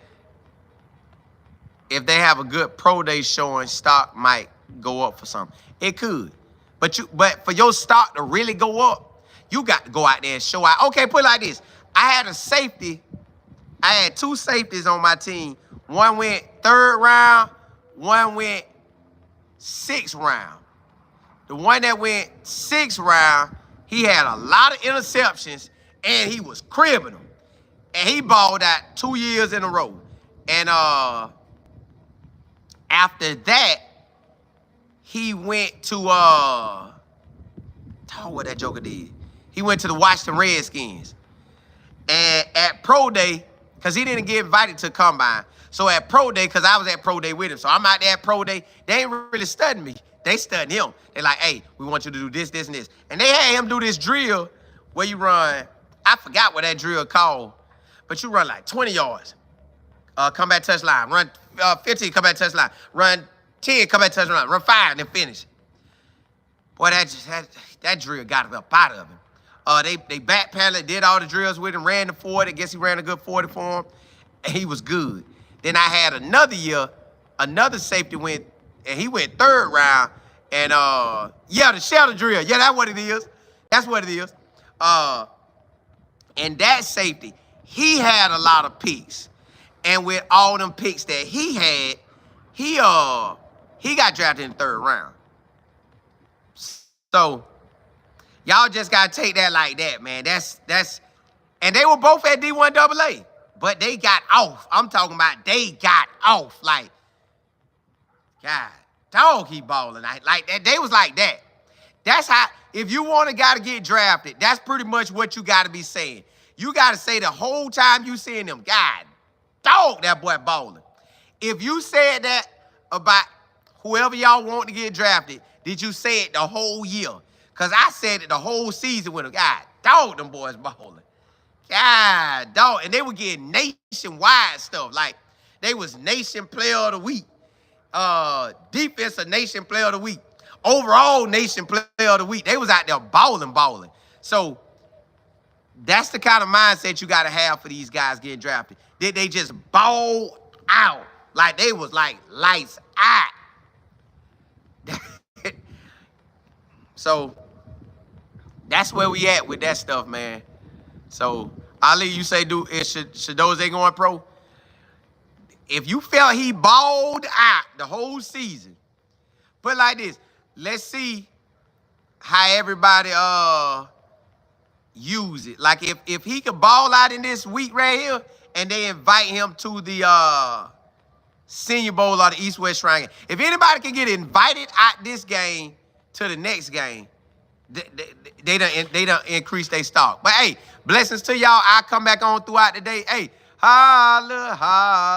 if they have a good pro day showing, stock might go up for something. It could. But for your stock to really go up, you got to go out there and show out. Okay, put it like this. I had a safety. I had 2 safeties on my team. One went 3rd round. One went 6th round. The one that went 6th round, he had a lot of interceptions, and he was cribbing them. And he balled out 2 years in a row. And after that, he went to what that joker did. He went to the Washington Redskins. And at Pro Day, because he didn't get invited to Combine. So at Pro Day, because I was at Pro Day with him, so I'm out there at Pro Day, they ain't really studying me. They studying him. They're like, hey, we want you to do this, this, and this. And they had him do this drill where you run, I forgot what that drill called, but you run like 20 yards. Come back touchline. Run 15, come back touchline. Run 10, come back touchline. Run 5, and then finish. Boy, that drill got it up out of him. They backpedaled, did all the drills with him, ran the 40. I guess he ran a good 40 for him, and he was good. Then I had another year, another safety went, and he went 3rd round. And, yeah, the shelter drill. Yeah, that's what it is. That's what it is. And that safety, he had a lot of picks. And with all them picks that he had, he got drafted in the 3rd round. So, y'all just got to take that like that, man. That's, and they were both at D1 AA, but they got off. I'm talking about they got off. Like, God, dog, he balling. Like that. They was like that. That's how, if you want a guy to get drafted, that's pretty much what you got to be saying. You got to say the whole time you seeing them, God, dog, that boy balling. If you said that about whoever y'all want to get drafted, did you say it the whole year? Because I said it the whole season with them. God, dog, them boys balling. God, dog. And they were getting nationwide stuff. Like, they was Nation Player of the Week. Defensive Nation Player of the Week, overall Nation Player of the Week. They was out there balling. So that's the kind of mindset you got to have for these guys getting drafted. They just ball out like they was like lights out. So that's where we at with that stuff, man. So Ali, you say, Shedeur ain't going pro? If you felt he balled out the whole season, put it like this. Let's see how everybody use it. Like if he could ball out in this week right here, and they invite him to the Senior Bowl or the East-West Shrine game. If anybody can get invited out this game to the next game, they done increase their stock. But hey, blessings to y'all. I'll come back on throughout the day. Hey, holla, holla.